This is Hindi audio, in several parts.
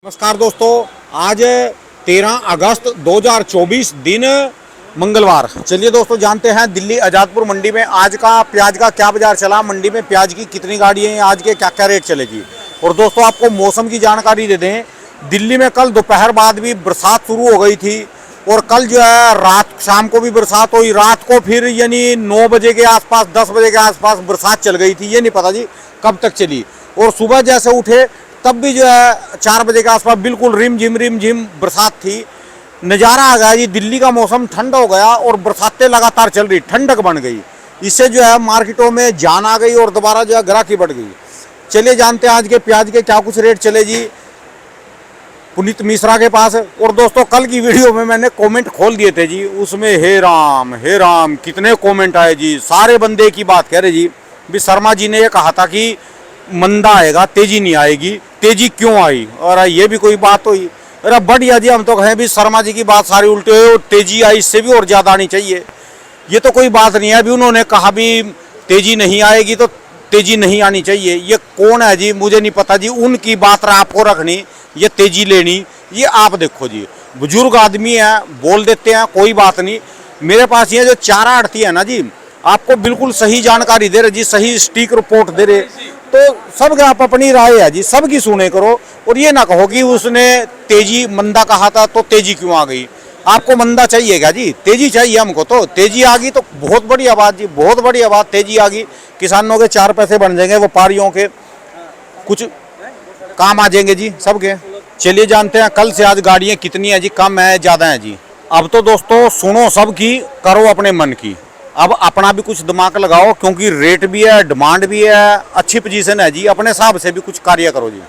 नमस्कार दोस्तों, आज 13 अगस्त 2024 दिन मंगलवार। चलिए दोस्तों, जानते हैं दिल्ली आज़ादपुर मंडी में आज का प्याज का क्या बाजार चला, मंडी में प्याज की कितनी गाड़ियाँ हैं, आज के क्या क्या रेट चलेगी। और दोस्तों आपको मौसम की जानकारी दे दें, दिल्ली में कल दोपहर बाद भी बरसात शुरू हो गई थी और कल जो है रात शाम को भी बरसात हुई, रात को फिर यानी 9 बजे के आसपास 10 बजे के आसपास बरसात चल गई थी। ये नहीं पता जी कब तक चली। और सुबह जैसे उठे तब भी जो है 4 बजे के आसपास बिल्कुल रिम झिम बरसात थी। नज़ारा आ गया जी, दिल्ली का मौसम ठंडा हो गया और बरसातें लगातार चल रही, ठंडक बन गई। इससे जो है मार्केटों में जान आ गई और दोबारा जो है ग्राहकी बढ़ गई। चलिए जानते हैं आज के प्याज के क्या कुछ रेट चले जी पुनीत मिश्रा के पास। और दोस्तों कल की वीडियो में मैंने कमेंट खोल दिए थे जी, उसमें हे राम कितने कमेंट आए जी। सारे बंदे की बात कह रहे जी भी शर्मा जी ने ये कहा था कि मंदा आएगा, तेजी नहीं आएगी, तेजी क्यों आई। और ये भी कोई बात हुई। अरे बढ़िया जी, हम तो कहें भी शर्मा जी की बात सारी उल्टे हुए, तेजी आई इससे भी और ज़्यादा आनी चाहिए। ये तो कोई बात नहीं है। अभी उन्होंने कहा भी तेजी नहीं आएगी तो तेजी नहीं आनी चाहिए। ये कौन है जी, मुझे नहीं पता जी। उनकी बात आपको रखनी, ये तेजी लेनी, ये आप देखो जी। बुजुर्ग आदमी है, बोल देते हैं, कोई बात नहीं। मेरे पास ये जो चारा आड़ती है ना जी, आपको बिल्कुल सही जानकारी दे रहे जी, सही स्टिक रिपोर्ट दे रहे। तो सब आप अपनी राय है जी, सबकी सुने करो। और ये ना कहो कि उसने तेजी मंदा कहा था तो तेजी क्यों आ गई। आपको मंदा चाहिए क्या जी, तेजी चाहिए हमको। तो तेजी आ गई तो बहुत बढ़िया बात जी, बहुत बढ़िया बात। तेजी आ गई, किसानों के 4 पैसे बन जाएंगे, व्यापारियों के कुछ काम आ जाएंगे जी सबके। चलिए जानते हैं कल से आज गाड़ियाँ कितनी है जी, कम है ज़्यादा है जी। अब तो दोस्तों सुनो सबकी, करो अपने मन की। अब अपना भी कुछ दिमाग लगाओ, क्योंकि रेट भी है, डिमांड भी है, अच्छी पोजीशन है जी। अपने हिसाब से भी कुछ कार्य करो जी।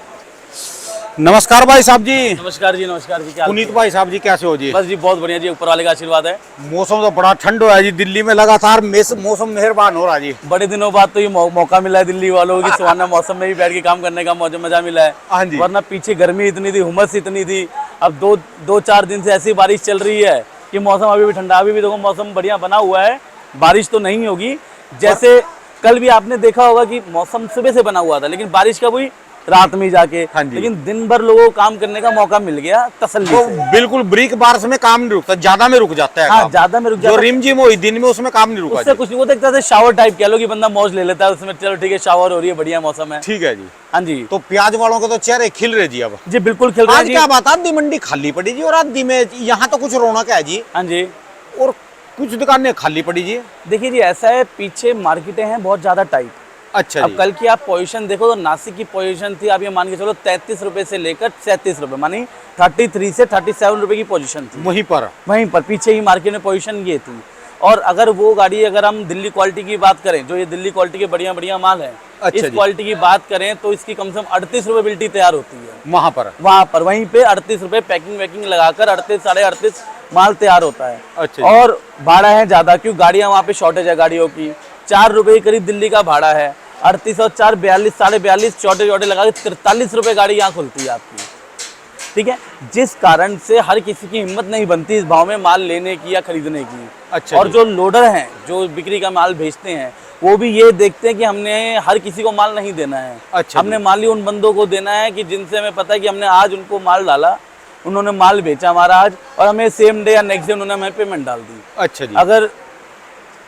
नमस्कार भाई साहब जी। नमस्कार जी, नमस्कार जी। क्या पुनीत भाई साहब जी, कैसे हो जी? बस जी बहुत बढ़िया जी, ऊपर वाले का आशीर्वाद है। मौसम तो बड़ा ठंड है जी, दिल्ली में लगातार मौसम मेहरबान हो रहा है जी। बड़े दिनों बाद तो ये मौका मिला है दिल्ली वालों की सुहाना मौसम में भी बैठ के काम करने का मजा मिला है। हाँ जी। वरना पीछे गर्मी इतनी थी, हुमस इतनी थी। अब दो चार दिन से ऐसी बारिश चल रही है कि मौसम अभी भी ठंडा। अभी भी देखो मौसम बढ़िया बना हुआ है, बारिश तो नहीं होगी। जैसे कल भी आपने देखा होगा कि मौसम सुबह से बना हुआ था, लेकिन बारिश कब हुई, रात में जाके। हाँ जी। लेकिन दिन भर लोगों को काम करने का मौका मिल गया तसल्ली से। बिल्कुल ब्रेक बारिश में काम नहीं रुकता, ज्यादा में रुक जाता है। हाँ, ज्यादा में रुक जाता है। जो रिमझिम हुई दिन में उसमें काम नहीं रुका उससे जी। कुछ नहीं, वो देखता है शावर टाइप कह लो कि बंदा मौज ले लेता है उसमें। चलो ठीक है, शावर हो रही है, बढ़िया मौसम है। ठीक है जी। हाँ जी। तो प्याज वालों के तो चेहरे खिल रहे जी अब। जी बिल्कुल खिल रहे हैं आज जी। क्या बात, आधी मंडी खाली पड़ी जी और आधी में यहाँ तो कुछ रौनक है जी, हाँ जी। और कुछ दुकानें खाली पड़ी जी। देखिए जी, ऐसा है, पीछे मार्केटें हैं बहुत ज्यादा टाइट। अच्छा अब जी। कल की आप पोजीशन देखो तो नासिक की पोजीशन थी, आप ये मान के चलो 33 रुपए से लेकर 37 रुपए, मानी 33 से 37 रुपए की पोजीशन थी। वहीं पर पीछे ही मार्केट में पोजीशन ये थी। और अगर वो गाड़ी, अगर हम दिल्ली क्वालिटी की बात करें, जो ये दिल्ली क्वालिटी के बढ़िया बढ़िया माल है, अच्छा इस क्वालिटी की बात करें तो इसकी कम से कम 38 रुपए बिल्टी तैयार होती है। वहाँ पर वहीं पे 38 रुपए पैकिंग वैकिंग लगाकर 38 साढ़े 38 माल तैयार होता है। अच्छा। और भाड़ा है ज्यादा, क्योंकि गाड़ियां वहाँ पे शॉर्टेज है गाड़ियों की। 4 रुपए करीब दिल्ली का भाड़ा है। 38 और 4 42 साढ़े 42 छोटे लगा के 43 रुपए गाड़ी यहाँ खुलती है आपकी। ठीक है, जिस कारण से हर किसी की हिम्मत नहीं बनती इस भाव में माल लेने की या खरीदने की। अच्छा। और जो लोडर हैं, जो बिक्री का माल भेजते हैं, वो भी ये देखते हैं कि हमने हर किसी को माल नहीं देना है। अच्छा। हमने माल ही उन बंदों को देना है कि जिनसे हमें पता है कि हमने आज उनको माल डाला, उन्होंने माल बेचा हमारा आज, और हमें सेम डे या नेक्स्ट डे उन्होंने हमें पेमेंट डाल दी। अच्छा जी। अगर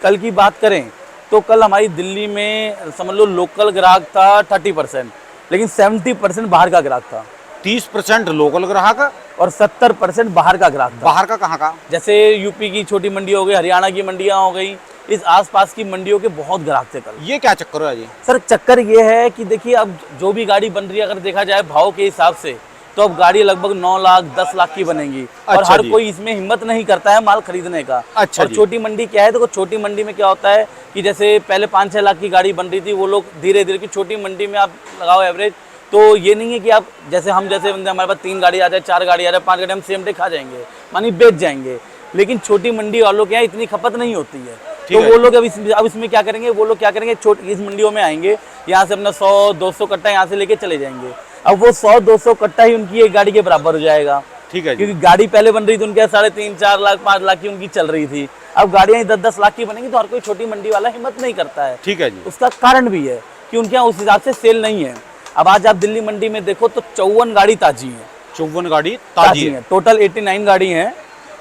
कल की बात करें तो कल हमारी दिल्ली में समझ लो लोकल ग्राहक था 30%, लेकिन 70% बाहर का ग्राहक था। 30% लोकल ग्राहक और 70% बाहर का ग्राहक था। बाहर का कहाँ का? जैसे यूपी की छोटी मंडी हो गई, हरियाणा की मंडियां हो गई, इस आसपास की मंडियों के बहुत ग्राहक थे कल। ये क्या चक्कर है जी? सर चक्कर ये है कि देखिए, अब जो भी गाड़ी बन रही है, अगर देखा जाए भाव के हिसाब से, तो अब गाड़ी लगभग 9 लाख 10 लाख की बनेगी। और अच्छा हर जी। कोई इसमें हिम्मत नहीं करता है माल खरीदने का। अच्छा और जी। छोटी मंडी क्या है, देखो छोटी मंडी में क्या होता है कि जैसे पहले 5-6 लाख की गाड़ी बन रही थी, वो लोग धीरे धीरे की छोटी मंडी में आप लगाओ एवरेज, तो ये नहीं है कि आप जैसे बंदे हमारे पास 3 गाड़ी आ जाए, 4 गाड़ी आ जाए, 5 गाड़ी, हम सेम डे खा जाएंगे, मानी बेच जाएंगे। लेकिन छोटी मंडी वालों के यहाँ इतनी खपत नहीं होती है। तो वो लोग अब इसमें क्या करेंगे, वो लोग क्या करेंगे, इस मंडियों में आएंगे, यहाँ से अपना 100-200 कट्टा यहाँ से लेके चले जाएंगे। अब वो 100-200 कट्टा ही उनकी एक गाड़ी के बराबर हो जाएगा। ठीक है जी। क्योंकि गाड़ी पहले बन रही थी उनके 3.5-4 लाख 5 लाख की उनकी चल रही थी। अब गाड़ियाँ 10-10 लाख की बनेंगी तो हर कोई छोटी मंडी वाला हिम्मत नहीं करता है। ठीक है जी। उसका कारण भी है कि उनके यहाँ उस हिसाब से सेल नहीं है। अब आज आप दिल्ली मंडी में देखो तो 54 गाड़ी ताजी है। 54 गाड़ी ताजी ताजी है। है। टोटल 89 गाड़ी हैं,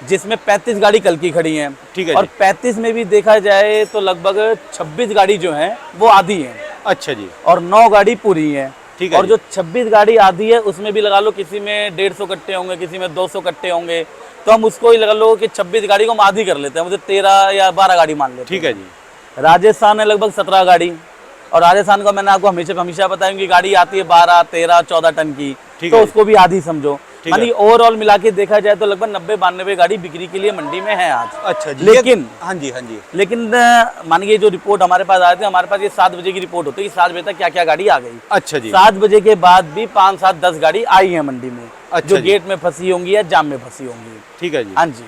जिसमें 35 गाड़ी कल की खड़ी हैं। ठीक है और जी। 35 में भी देखा जाए तो लगभग 26 गाड़ी जो हैं वो आधी हैं अच्छा जी। और 9 गाड़ी पूरी हैं। ठीक है और जी। जो 26 गाड़ी आधी है उसमें भी लगा लो किसी में 150 कट्टे होंगे, किसी में 200 कट्टे होंगे, तो हम उसको ही लगा लो कि 26 गाड़ी को हम आधी कर लेते हैं, मुझे 13 या 12 गाड़ी मान लेते हैं। ठीक है जी। राजस्थान है लगभग 17 गाड़ी, और राजस्थान का मैंने आपको हमेशा बताया कि गाड़ी आती है 12, 13, 14 टन की, ठीक तो है। उसको भी आधी समझो। ठीक मानी है। ओवरऑल मिला के देखा जाए तो लगभग 90-92 गाड़ी बिक्री के लिए मंडी में है आज। अच्छा जी। लेकिन हाँ जी, हाँ जी। लेकिन मानिए जो रिपोर्ट हमारे पास आए थे, हमारे पास ये 7 बजे की रिपोर्ट होती है कि 7 बजे तक क्या क्या गाड़ी आ गई। अच्छा जी। 7 बजे के बाद भी 5, 7, 10 गाड़ी आई है मंडी में, अच्छा जो जी। गेट में फंसी होंगी या जाम में फंसी होंगी। ठीक है जी। हाँ जी।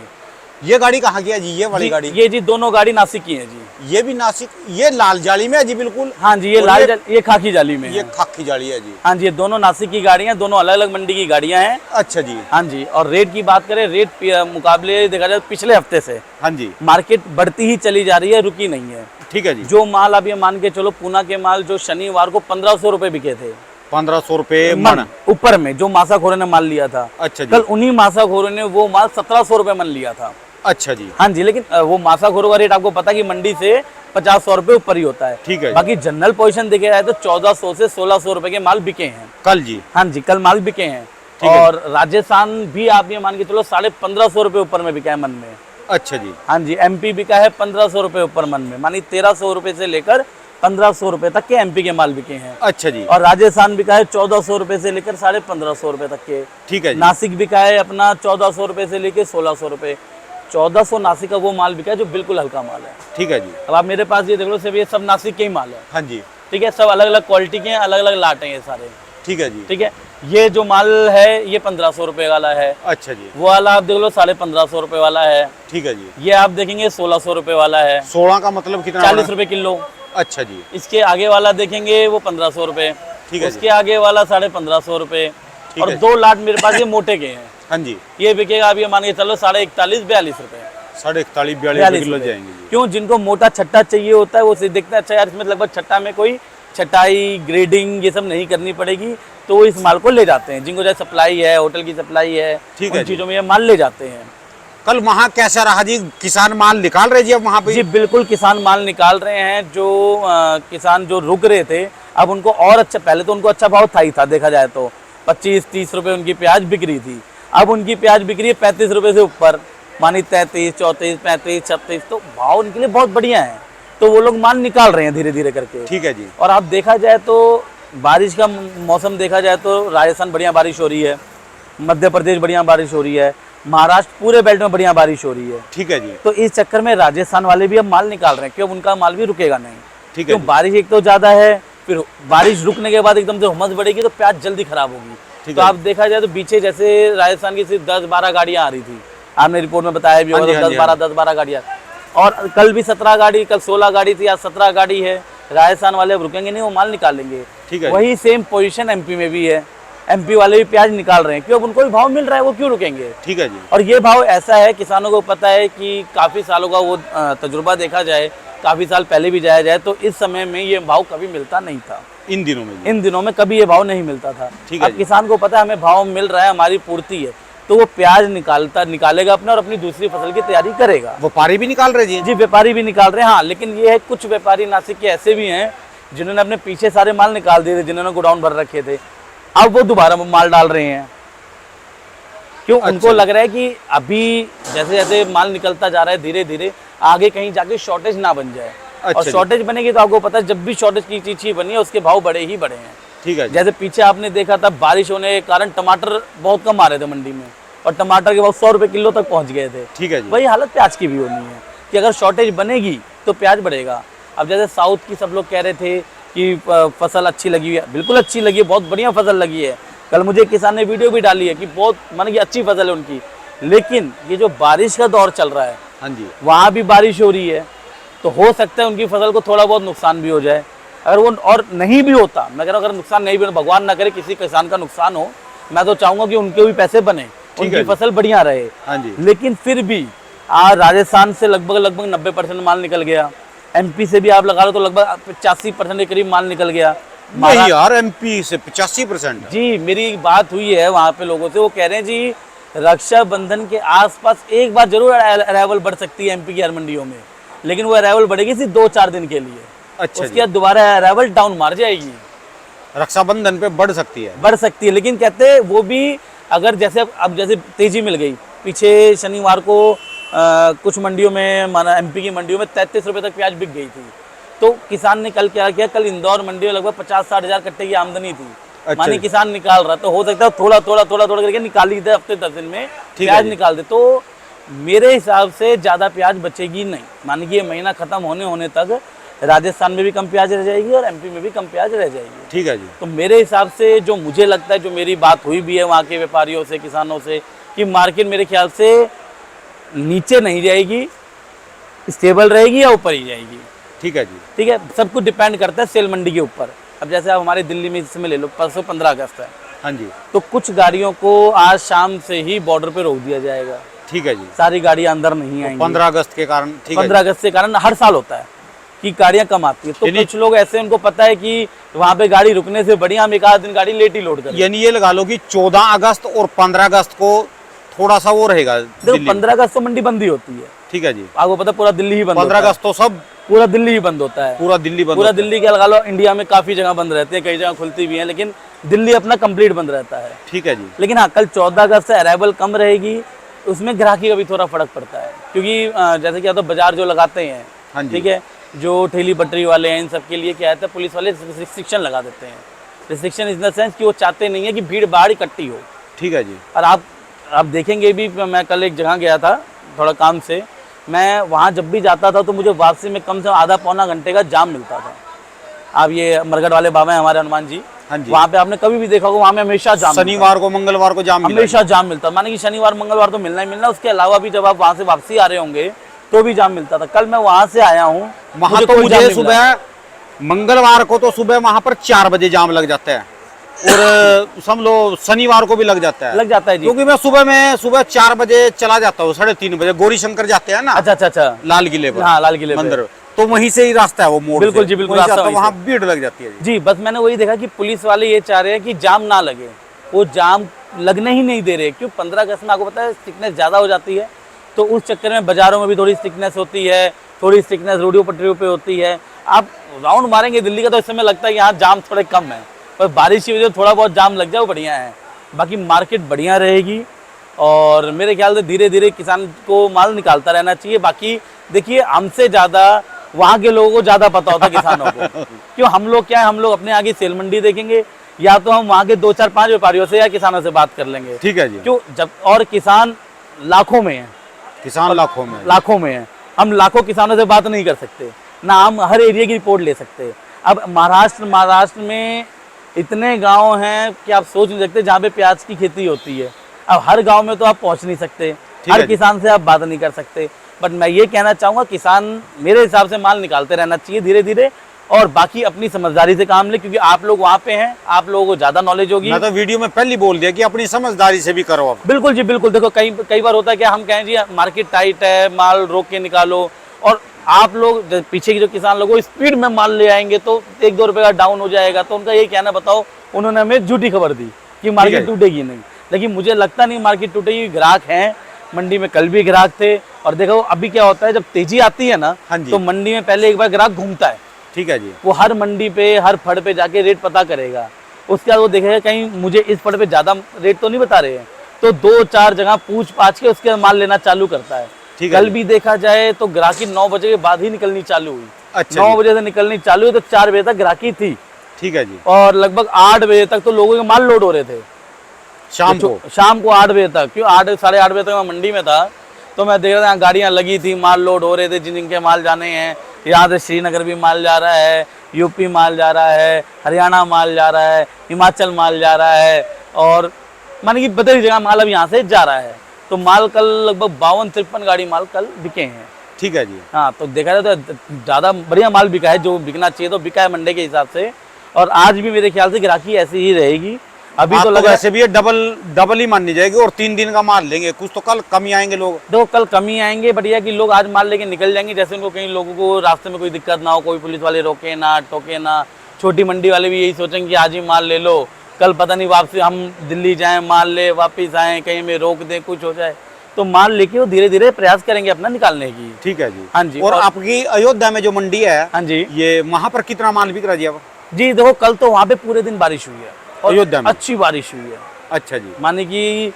ये गाड़ी कहाँ की है जी, ये वाली जी, गाड़ी? ये जी दोनों गाड़ी नासिक की है जी। ये भी नासिक, ये लाल जाली में है जी बिल्कुल। हाँ जी, ये और लाल ये खाकी जाली में ये है। खाकी जाली है जी। हाँ जी, ये दोनों नासिक की गाड़ियाँ, दोनों अलग अलग मंडी की गाड़ियाँ हैं। अच्छा जी। हाँ जी। और रेट की बात करें, रेट मुकाबले देखा जाए पिछले हफ्ते से हाँ जी। मार्केट बढ़ती ही चली जा रही है, रुकी नहीं है। ठीक है जी। जो माल आप ये मान के चलो, पूना के माल जो शनिवार को 1500 रुपए बिके थे 1500 रुपए मन ऊपर में, जो मासाखोरों ने माल लिया था। अच्छा जी। कल उन्हीं मासाखोरों ने वो माल 1700 रुपए मन लिया था। अच्छा जी। हाँ जी, लेकिन वो मासाखोरों का रेट आपको पता है कि मंडी से 50-100 रुपए ऊपर ही होता है। ठीक है जी। बाकी जनरल पोजीशन देखे जाए तो 1400 से 1600 रुपए के माल बिके हैं कल जी। हाँ जी, कल माल बिके हैं। ठीक है। और राजस्थान भी आप ये मान के चलो 1550 रुपए ऊपर में बिका है मन में। अच्छा जी। हाँ जी। एमपी बिका है 1500 रुपए ऊपर मन में, मानी 1300 रुपए से लेकर 1500 रुपए तक के एमपी के माल बिके हैं। अच्छा जी। और राजस्थान बिका है 1400 रुपए से लेकर 1550 रुपए तक के। ठीक है जी। नासिक बिका है अपना 1400 रुपए से लेकर 1600 रुपए। 1400 नासिक का वो माल बिका है जो बिल्कुल हल्का माल है। ठीक है जी। अब आप मेरे पास ये देख लो, सिर्फ ये सब नासिक के ही माल है। हाँ जी। ठीक है, सब अलग अलग क्वालिटी के हैं, अलग अलग लाट हैं ये सारे। ठीक है जी। ठीक है, ये जो माल है ये 1500 रुपए वाला है। अच्छा जी, वो वाला आप देख लो 1550 रुपए वाला है। ठीक है जी। ये आप देखेंगे 1600 रुपए वाला है, 16 का मतलब कितना 40 बड़ा? रुपए किलो। अच्छा जी। इसके आगे वाला देखेंगे वो 1500 रुपए, ठीक है उसके आगे वाला 1550 रुपए। ठीक और है। 2 लाट मेरे पास ये मोटे के हैं, हाँ जी। ये बिकेगा आप ये मान के चलो 41.42 रुपए। 41.5 42 42 किलो रुपए। जाएंगे जी। क्यों, जिनको मोटा छट्टा चाहिए होता है वो देखते हैं अच्छा यार इसमें लगभग छट्टा में कोई छटाई ग्रेडिंग ये सब नहीं करनी पड़ेगी, तो वो इस माल को ले जाते हैं। जिनको जैसे सप्लाई है, होटल की सप्लाई है, ठीक उन है जी। चीज़ों में ये माल ले जाते हैं। कल वहाँ कैसा रहा जी? किसान माल निकाल रहे जी अब वहाँ पे? जी बिल्कुल, किसान माल निकाल रहे हैं। जो किसान जो रुक रहे थे अब उनको और अच्छा, पहले तो उनको अच्छा भाव था ही था, देखा जाए तो 25-30 रुपए उनकी प्याज बिक रही थी। अब उनकी प्याज बिक रही है 35 रुपए से ऊपर, मानी 33, 34, 35, 36, तो भाव उनके लिए बहुत बढ़िया है। तो वो लोग माल निकाल रहे हैं धीरे धीरे करके। ठीक है जी। और आप देखा जाए तो बारिश का मौसम देखा जाए तो राजस्थान बढ़िया बारिश हो रही है, मध्य प्रदेश बढ़िया बारिश हो रही है, महाराष्ट्र पूरे बेल्ट में बढ़िया बारिश हो रही है। ठीक है जी। तो इस चक्कर में राजस्थान वाले भी अब माल निकाल रहे हैं, क्यों उनका माल भी रुकेगा नहीं। ठीक है क्यों, जी। बारिश एक तो ज्यादा है, फिर बारिश रुकने के बाद एकदम से हुमस बढ़ेगी तो प्याज जल्दी खराब होगी। ठीक तो है। आप देखा जाए तो पीछे जैसे राजस्थान की सिर्फ 10-12 गाड़ियां आ रही थी, आपने रिपोर्ट में बताया भी होगा, हाँ जी, हाँ जी, 10-12 गाड़ियां। और कल भी 17 गाड़ी, कल 16 गाड़ी थी, आज 17 गाड़ी है। राजस्थान वाले अब रुकेंगे नहीं, वो माल निकाल लेंगे। ठीक है। वही सेम पोजीशन एमपी में भी है, एमपी वाले भी प्याज निकाल रहे हैं, क्यों, अब उनको भी भाव मिल रहा है, वो क्यों रुकेंगे। ठीक है जी। और ये भाव ऐसा है, किसानों को पता है कि काफ़ी सालों का वो तजुर्बा देखा जाए, काफ़ी साल पहले भी जाया जाए तो इस समय में ये भाव कभी मिलता नहीं था। इन दिनों में जी। इन दिनों में कभी ये भाव नहीं मिलता था। ठीक है अब जी। किसान को पता है हमें भाव मिल रहा है, हमारी पूर्ति है, तो वो प्याज निकालेगा अपने और अपनी दूसरी फसल की तैयारी करेगा। व्यापारी भी निकाल रहे जी? जी व्यापारी भी निकाल रहे हैं, हाँ। लेकिन ये है कुछ व्यापारी नासिक के ऐसे भी हैं जिन्होंने अपने पीछे सारे माल निकाल दिए थे, जिन्होंने गोडाउन भर रखे थे, अब वो दोबारा माल डाल रहे हैं। क्यों, उनको लग रहा है कि अभी जैसे जैसे माल निकलता जा रहा है धीरे धीरे आगे कहीं जाके शॉर्टेज ना बन जाए। अच्छा और जी। शॉर्टेज बनेगी तो आपको पता है जब भी शॉर्टेज की चीज ही बनी है उसके भाव बढ़े ही बढ़े हैं। ठीक है जी। जैसे पीछे आपने देखा था बारिश होने के कारण टमाटर बहुत कम आ रहे थे मंडी में, और टमाटर के भाव 100 रुपए किलो तक पहुंच गए थे। ठीक है जी। वही हालत प्याज की भी होनी है कि अगर शॉर्टेज बनेगी तो प्याज बढ़ेगा। अब जैसे साउथ की सब लोग कह रहे थे कि फसल अच्छी लगी हुई है, बिल्कुल अच्छी लगी है, बहुत बढ़िया फसल लगी है। कल मुझे किसान ने वीडियो भी डाली है कि बहुत माने कि अच्छी फसल है उनकी। लेकिन ये जो बारिश का दौर चल रहा है, हाँ जी। वहाँ भी बारिश हो रही है, तो हो सकता है उनकी फसल को थोड़ा बहुत नुकसान भी हो जाए। अगर वो और नहीं भी होता, मैं कह रहा हूँ अगर नुकसान नहीं भी, भगवान ना करे किसी किसान का नुकसान हो, मैं तो चाहूंगा कि उनके भी पैसे बने, उनकी फसल बढ़िया रहे। हाँ जी। लेकिन फिर भी आज राजस्थान से लगभग 90% माल निकल गया, एमपी से भी आप लगा लो तो लगभग 85% के करीब माल निकल गया। नहीं यार, एमपी से 85%। जी, मेरी बात हुई है वहाँ पे लोगों से, वो कह रहे हैं जी रक्षाबंधन के आसपास एक बार जरूर अराइवल बढ़ सकती है एमपी की हर मंडियों में, लेकिन वो अराइवल बढ़ेगी सिर्फ 2-4 दिन के लिए। अच्छा उसके बाद दोबारा अराइवल डाउन मार जाएगी। रक्षाबंधन पे बढ़ सकती है। बढ़ सकती है, लेकिन कहते हैं वो भी अगर जैसे अब जैसे तेजी मिल गई, पीछे शनिवार को कुछ मंडियों में, माना एमपी की मंडियों में 33 रुपये तक प्याज बिक गई थी, तो किसान ने कल क्या किया, कल इंदौर मंडी में लगभग 50-60 हज़ार कट्टे की आमदनी थी। अच्छा मानी किसान निकाल रहा, तो हो सकता है थोड़ा थोड़ा करके निकाल ही दे, हफ्ते 10 दिन में प्याज निकाल दे, तो मेरे हिसाब से ज़्यादा प्याज बचेगी नहीं। मानी कि ये महीना खत्म होने तक राजस्थान में भी कम प्याज रह जाएगी और एमपी में भी कम प्याज रह जाएगी। ठीक है जी। तो मेरे हिसाब से जो मुझे लगता है, जो मेरी बात हुई भी है वहाँ के व्यापारियों से, किसानों से, कि मार्केट मेरे ख्याल से नीचे नहीं जाएगी, स्टेबल रहेगी या ऊपर ही जाएगी। ठीक है जी। ठीक है, सब कुछ डिपेंड करता है सेल मंडी के ऊपर। अब जैसे आप हमारे दिल्ली में इसमें ले लो, परसों 15 अगस्त है, हाँ जी। तो कुछ गाड़ियों को आज शाम से ही बॉर्डर पे रोक दिया जाएगा। ठीक है जी। सारी गाड़ियां अंदर नहीं आएंगी 15 अगस्त के कारण। ठीक है 15 अगस्त के कारण हर साल होता है कि गाड़ियां कम आती है, तो कुछ लोग ऐसे, उनको पता है कि वहाँ पे गाड़ी रुकने से बढ़िया हम एक आध दिन गाड़ी लेट ही लोड करें। यानी ये लगा लो कि 14 अगस्त और 15 अगस्त को थोड़ा सा वो रहेगा। देखो 15 अगस्त तो मंडी बंद ही होती है। ठीक है जी। आपको पता पूरा दिल्ली ही बंद 15 होता है। अगस्त तो सब पूरा दिल्ली ही बंद होता है। पूरा दिल्ली बंद पूरा होता है। दिल्ली क्या लगा लो, इंडिया में काफी जगह बंद रहती है, कई जगह खुलती भी है, लेकिन दिल्ली अपना कंप्लीट बंद रहता है। ठीक है जी। लेकिन हाँ, कल 14 अगस्त से अराइवल कम रहेगी, उसमें ग्राहकी का भी थोड़ा फर्क पड़ता है, क्योंकि जैसे क्या तो बाजार जो लगाते हैं, हाँ जी। ठीक है, जो ठेली बटरी वाले हैं, इन सब के लिए क्या है, पुलिस वाले रिस्ट्रिक्शन लगा देते हैं। रिस्ट्रिक्शन इन द सेंस कि वो चाहते नहीं है कि भीड़ भाड़ इकट्ठी हो। ठीक है जी। और आप देखेंगे भी, मैं कल एक जगह गया था थोड़ा काम से, मैं वहाँ जब भी जाता था तो मुझे वापसी में कम से कम आधा पौना घंटे का जाम मिलता था। आप ये मरगढ़ वाले बाबा हैं हमारे हनुमान जी, हाँ जी। वहाँ पे आपने कभी भी देखा होगा, वहाँ में हमेशा जाम, शनिवार को मंगलवार को जाम मिला हमेशा जाम मिलता है। माने कि शनिवार मंगलवार तो मिलना ही मिलना, उसके अलावा भी जब आप वहाँ से वापसी आ रहे होंगे तो भी जाम मिलता था। कल मैं वहाँ से आया हूँ, वहाँ तो मुझे सुबह मंगलवार को तो सुबह वहाँ पर 4 बजे जाम लग जाता है, और समझ लो शनिवार को भी लग जाता है जी, क्योंकि मैं सुबह 4 बजे चला जाता हूँ, 3:30 बजे गौरी शंकर जाते हैं ना। अच्छा लाल किले पर। हाँ, लाल किले मंदिर, तो वहीं से ही रास्ता है वो मोड़। बिल्कुल जी, बिल्कुल रास्ता वहाँ भीड़ लग जाती है जी। बस मैंने वही देखा कि पुलिस वाले ये चाह रहे हैं कि जाम ना लगे, वो जाम लगने ही नहीं दे रहे। क्यों? 15 अगस्त में आपको पता है स्टिकनेस ज़्यादा हो जाती है, तो उस चक्कर में बाजारों में भी थोड़ी स्टिकनेस होती है, थोड़ी स्टिकनेस रोडियों पटरियों पे होती है। आप राउंड मारेंगे दिल्ली का तो इस समय लगता है कि यहाँ जाम थोड़े कम है, पर बारिश की वजह से थोड़ा बहुत जाम लग जाए वो बढ़िया है। बाकी मार्केट बढ़िया रहेगी और मेरे ख्याल से धीरे धीरे किसान को माल निकालता रहना चाहिए। बाकी देखिए, हमसे ज़्यादा वहाँ के लोगों को ज़्यादा पता होता है किसानों को। क्यों? हम लोग क्या है, हम लोग अपने आगे सेल मंडी देखेंगे, या तो हम वहाँ के 2-4-5 व्यापारियों से या किसानों से बात कर लेंगे। ठीक है जी। क्यों? जब और किसान लाखों में है, किसान लाखों में है, हम लाखों किसानों से बात नहीं कर सकते, ना हम हर एरिया की रिपोर्ट ले सकते। अब महाराष्ट्र में इतने गांव हैं कि आप सोच नहीं सकते जहाँ पे प्याज की खेती होती है। अब हर गांव में तो आप पहुँच नहीं सकते, हर किसान से आप बात नहीं कर सकते, बट मैं ये कहना चाहूँगा किसान मेरे हिसाब से माल निकालते रहना चाहिए धीरे धीरे, और बाकी अपनी समझदारी से काम ले, क्योंकि आप लोग वहाँ पे हैं, आप लोगों को ज़्यादा नॉलेज होगी। मैं तो वीडियो में पहले बोल दिया कि अपनी समझदारी से भी करो आप। बिल्कुल जी, बिल्कुल। देखो कई बार होता है कि हम कहें जी मार्केट टाइट है, माल रोक के निकालो, और आप लोग पीछे के जो किसान लोग स्पीड में माल ले आएंगे तो 1-2 रुपये का डाउन हो जाएगा, तो उनका यही कहना, बताओ, उन्होंने हमें झूठी खबर दी कि मार्केट टूटेगी नहीं, लेकिन मुझे लगता नहीं मार्केट टूटेगी। ग्राहक हैं मंडी में, कल भी ग्राहक थे, और देखो अभी क्या होता है, जब तेजी आती है ना, तो मंडी में पहले एक बार ग्राहक घूमता है। ठीक है जी। वो हर मंडी पे, हर फड़ पे जाके रेट पता करेगा, उसके बाद वो देखेगा कहीं मुझे इस फड़ पे ज्यादा रेट तो नहीं बता रहे हैं, तो 2-4 जगह पूछ पाछ के उसके माल लेना चालू करता है। कल भी देखा जाए तो ग्राहकी 9 बजे के बाद ही निकलनी चालू हुई। अच्छा 9 बजे से निकलनी चालू हुई तो 4 बजे तक ग्राहकी थी। ठीक है जी। और लगभग 8 बजे तक तो लोगों के माल लोड हो रहे थे, शाम को 8 बजे तक। क्यों? 8-8:30 बजे तक मैं मंडी में था, तो मैं देख रहा था गाड़ियाँ लगी थी, माल लोड हो रहे थे, जिनके माल जाने हैं। यहाँ से श्रीनगर भी माल जा रहा है, यूपी माल जा रहा है, हरियाणा माल जा रहा है, हिमाचल माल जा रहा है, और माने कि बदली जगह माल अब यहाँ से जा रहा है। तो माल कल लगभग 52-53 गाड़ी माल कल बिके हैं। ठीक है जी। हाँ, तो देखा जाए तो ज़्यादा बढ़िया माल बिका है, जो बिकना चाहिए तो बिका है मंडे के हिसाब से, और आज भी मेरे ख्याल से ग्राहकी ऐसी ही रहेगी। अभी तो लगा वैसे भी ये डबल ही माननी जाएगी, और 3 दिन का माल लेंगे, कुछ तो कल कम ही आएंगे लोग। देखो कल कम ही आएंगे, बट यह कि लोग आज माल लेके निकल जाएंगे, जैसे उनको कहीं लोगों को रास्ते में कोई दिक्कत ना हो, कोई पुलिस वाले रोके ना, टोके ना, छोटी मंडी वाले भी यही सोचेंगे कि आज ही माल ले लो, कल पता नहीं वापसी हम दिल्ली जाएं माल ले वापस आएँ, कहीं में रोक दें, कुछ हो जाए। तो माल लेके वो धीरे धीरे प्रयास करेंगे अपना निकालने की। ठीक है जी। हाँ जी। और आपकी अयोध्या में जो मंडी है, हाँ जी, ये वहाँ पर कितना माल बिक रहा है जी अब? जी देखो कल तो वहाँ पे पूरे दिन बारिश हुई है और अयोध्या में? अच्छी बारिश हुई है। अच्छा जी। माने कि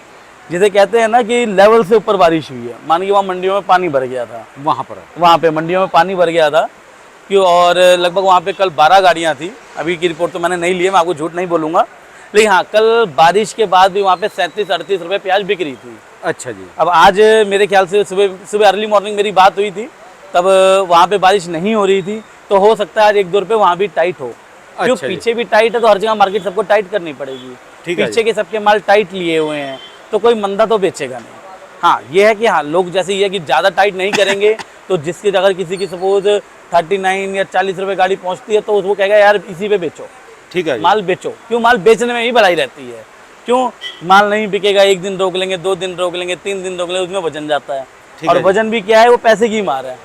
जिसे कहते हैं ना कि लेवल से ऊपर बारिश हुई है। माने कि वहाँ मंडियों में पानी भर गया था, वहाँ पे मंडियों में पानी भर गया था क्यों। और लगभग वहाँ पे कल 12 गाड़ियाँ थी। अभी की रिपोर्ट तो मैंने नहीं ली है, मैं आपको झूठ नहीं बोलूँगा, लेकिन हाँ कल बारिश के बाद भी वहाँ पे 37-38 रुपये प्याज बिक रही थी। अच्छा जी। अब आज मेरे ख्याल से सुबह अर्ली मॉर्निंग मेरी बात हुई थी, तब वहाँ पे बारिश नहीं हो रही थी, तो हो सकता है आज 1-2 रुपये वहाँ भी टाइट हो। क्यों अच्छा पीछे भी टाइट है तो हर जगह मार्केट सबको टाइट करनी पड़ेगी। ठीक है पीछे के सबके माल टाइट लिए हुए हैं तो कोई मंदा तो बेचेगा नहीं। हाँ ये है कि हाँ लोग जैसे ये है कि ज़्यादा टाइट नहीं करेंगे तो जिसकी अगर किसी की सपोज 39 या 40 रुपये गाड़ी पहुँचती है तो उसको कहेगा यार इसी पे बेचो। ठीक है। माल बेचो, क्यों माल बेचने में ही भलाई रहती है। क्यों माल नहीं बिकेगा, 1 दिन रोक लेंगे, 2 दिन रोक लेंगे, 3 दिन रोक लेंगे, उसमें वजन जाता है। और वजन भी क्या है, वो पैसे की मार है।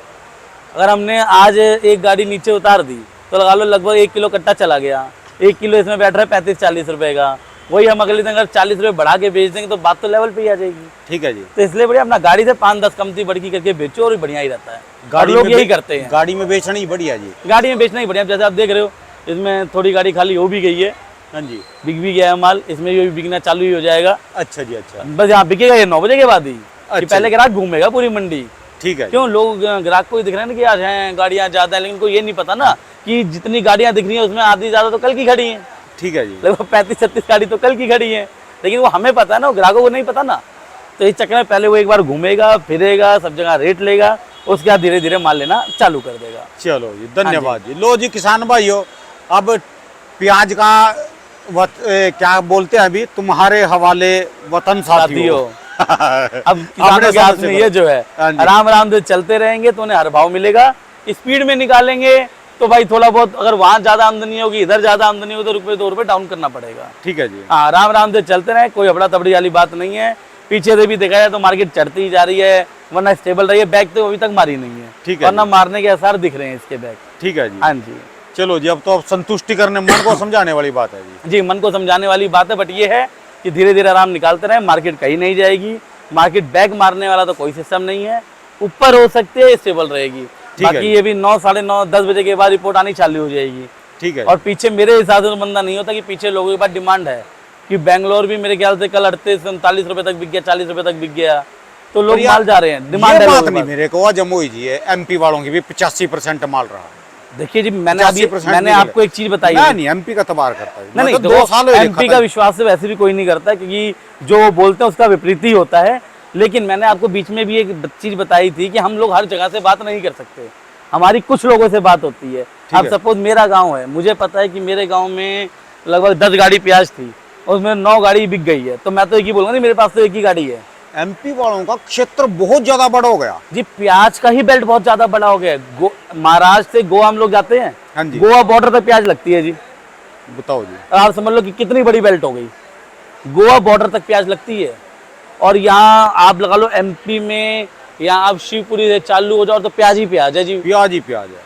अगर हमने आज एक गाड़ी नीचे उतार दी तो लगा लो लगभग 1 किलो कट्टा चला गया। 1 किलो इसमें बैठ रहा है 35-40 रुपए का, वही हम अगले दिन अगर 40 रुपए बढ़ा के बेच देंगे तो बात तो लेवल पे ही आ जाएगी। ठीक है जी। तो इसलिए बढ़िया अपना गाड़ी से 5-10 कमती बढ़ी करके बेचो और बढ़िया ही रहता है। गाड़ी लोग यही करते हैं, गाड़ी में बेचना ही बढ़िया जी। गाड़ी में बेचना ही बढ़िया। जैसे आप देख रहे हो इसमें थोड़ी गाड़ी खाली हो भी गई है। हाँ जी। बिक भी गया है माल, इसमें भी बिकना चालू ही हो जाएगा। अच्छा जी। अच्छा। बस यहाँ बिकेगा ये 9 बजे के बाद ही। कि पहले जी। ग्राहक घूमेगा पूरी मंडी। ठीक है। क्यों लोग ग्राहक को ही दिख रहे हैं ना कि आज हैं गाड़ियाँ ज़्यादा है, लेकिन उनको ये नहीं पता ना कि जितनी गाड़ियाँ दिख रही हैं उसमें आधी ज़्यादा तो कल की खड़ी हैं। ठीक है जी। लगभग 35-36 गाड़ी तो कल की खड़ी है, लेकिन वो हमें पता है ना, वो ग्राहकों को नहीं पता ना। तो इस चक्कर में पहले वो एक बार घूमेगा फिरेगा, सब जगह रेट लेगा, उसके बाद धीरे धीरे माल लेना चालू कर देगा। चलो जी, धन्यवाद जी। लो जी किसान भाइयों, अब प्याज का क्या बोलते हैं अभी, तुम्हारे हवाले वतन साथियों। अब किसानों के हाथ में ये जो है आराम आराम से चलते रहेंगे तो उन्हें हर भाव मिलेगा। स्पीड में निकालेंगे तो भाई थोड़ा बहुत, अगर वहाँ ज्यादा आमदनी होगी इधर ज्यादा आमदनी होगी तो 1-2 रुपये डाउन करना पड़ेगा। ठीक है जी। हाँ आराम आराम से चलते रहे, कोई हबड़ा तबड़ी वाली बात नहीं है। पीछे से भी देखा जाए तो मार्केट चढ़ती ही जा रही है, वरना स्टेबल रही है। बैक तो अभी तक मारी नहीं है, ठीक है, वरना मारने के आसार दिख रहे हैं इसके बैक। ठीक है जी। हाँ जी। चलो जी, अब तो संतुष्टि करने, मन को समझाने वाली बात है जी। जी मन को समझाने वाली बात है, बट ये है कि धीरे धीरे आराम निकालते रहे, मार्केट कहीं नहीं जाएगी। मार्केट बैक मारने वाला तो कोई सिस्टम नहीं है, ऊपर हो सकती है, स्टेबल रहेगी। बाकी ये भी 9, 9:30, 10 बजे के बाद रिपोर्ट आनी चालू हो जाएगी। ठीक है। और पीछे मेरे हिसाब से बंदा नहीं होता कि पीछे लोगों के पास डिमांड है कि बेंगलोर भी मेरे ख्याल से कल 38-39 रुपए तक बिक गया, 40 रुपए तक बिक गया, तो लोग माल जा रहे हैं। डिमांड है बात नहीं मेरे को, जमुई जी है, एमपी वालों की भी 85% माल रहा। देखिए जी, मैंने आपको एक चीज बताई है, नहीं एमपी का तबार करता है, नहीं 2 साल एमपी का विश्वास से वैसे भी कोई नहीं करता, क्योंकि जो बोलते हैं उसका विपरीत ही होता है। लेकिन मैंने आपको बीच में भी एक चीज बताई थी कि हम लोग हर जगह से बात नहीं कर सकते, हमारी कुछ लोगों से बात होती है। अब सपोज मेरा गांव है, मुझे पता है कि मेरे गांव में लगभग 10 गाड़ी प्याज थी, उसमें 9 गाड़ी बिक गई है, तो मैं तो एक ही बोलूंगा नहीं मेरे पास तो एक ही गाड़ी है। एमपी वालों का क्षेत्र बहुत ज्यादा बड़ा हो गया जी, प्याज का ही बेल्ट बहुत ज्यादा बड़ा हो गया। महाराष्ट्र से गोवा हम लोग जाते हैं, हाँ जी, गोवा बॉर्डर तक प्याज लगती है जी। बताओ जी, आप समझ लो कि कितनी बड़ी बेल्ट हो गई, गोवा बॉर्डर तक प्याज लगती है। और यहाँ आप लगा लो एमपी में, यहाँ आप शिवपुरी से चालू हो जाओ तो प्याज ही प्याज है जी, प्याज ही प्याज है।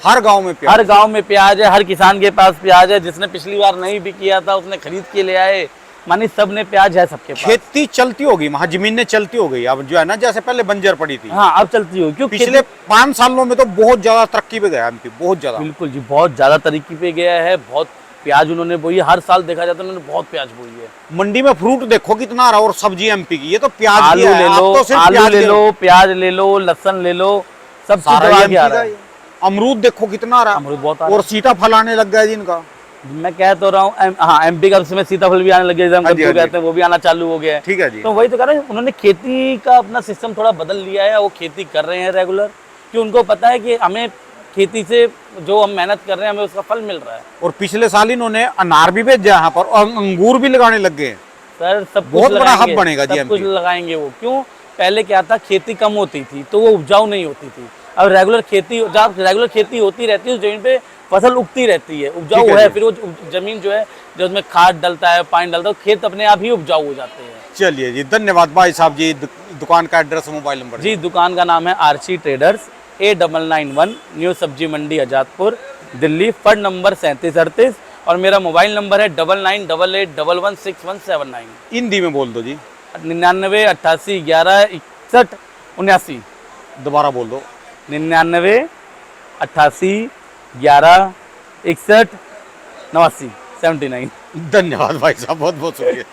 हर गांव में प्याज, हर गांव में प्याज है, हर किसान के पास प्याज है। जिसने पिछली बार नहीं भी किया था उसने खरीद के ले आए, मानी सब ने प्याज है सबके पास। खेती चलती होगी वहाँ, जमीनें चलती हो गई अब, जो है ना, जैसे पहले बंजर पड़ी थी, हाँ अब चलती होगी। क्यों पिछले 5 सालों में तो बहुत ज्यादा तरक्की पे गया एमपी, बहुत ज्यादा। बिल्कुल जी, बहुत ज्यादा तरक्की पे गया है। बहुत प्याज उन्होंने बोई, हर साल देखा जाता है उन्होंने बहुत प्याज बोई है। मंडी में फ्रूट देखो कितना रहा, और सब्जी एमपी की, ये तो प्याज, आलू ले लो, आलू ले लो, प्याज ले लो, लहसन ले लो, सब चीज। अमरूद देखो कितना रहा, अमरूद बहुत, और सीताफल आने लग गया जी इनका। मैं कह तो रहा हूँ, हाँ एमपी का उसमें सीताफल भी आने लग गया, कहते हैं वो भी आना चालू हो गया है। ठीक है जी। तो वही तो कह रहे हैं, उन्होंने खेती का अपना सिस्टम थोड़ा बदल लिया है, वो खेती कर रहे हैं रेगुलर, कि उनको पता है कि हमें खेती से जो हम मेहनत कर रहे हैं हमें उसका फल मिल रहा है। और पिछले साल इन्होंने अनार भी भेजा यहाँ पर, और अंगूर भी लगाने लग गए सर, सब बहुत बड़ा हब बनेगा जी, सब कुछ लगाएंगे वो। क्यों, पहले क्या था, खेती कम होती थी तो वो उपजाऊ नहीं होती थी। अब रेगुलर खेती, जब रेगुलर खेती होती रहती है उस जमीन पे फसल उगती रहती है, उपजाऊ है, फिर वो जमीन जो है, जो उसमें खाद डलता है, पानी डलता है, खेत अपने आप ही उपजाऊ हो जाते हैं। चलिए जी, धन्यवाद भाई साहब जी। दुकान का एड्रेस, मोबाइल नंबर जी? दुकान का नाम है आरसी ट्रेडर्स, A991 न्यू सब्जी मंडी आजादपुर, दिल्ली, फर्ड नंबर 3738 और मेरा मोबाइल नंबर है 9988116179। हिंदी में बोल दो जी। 99 88 11 61 79। दोबारा बोल दो। 99 88 11 61 89 79। धन्यवाद भाई साहब, बहुत बहुत शुक्रिया।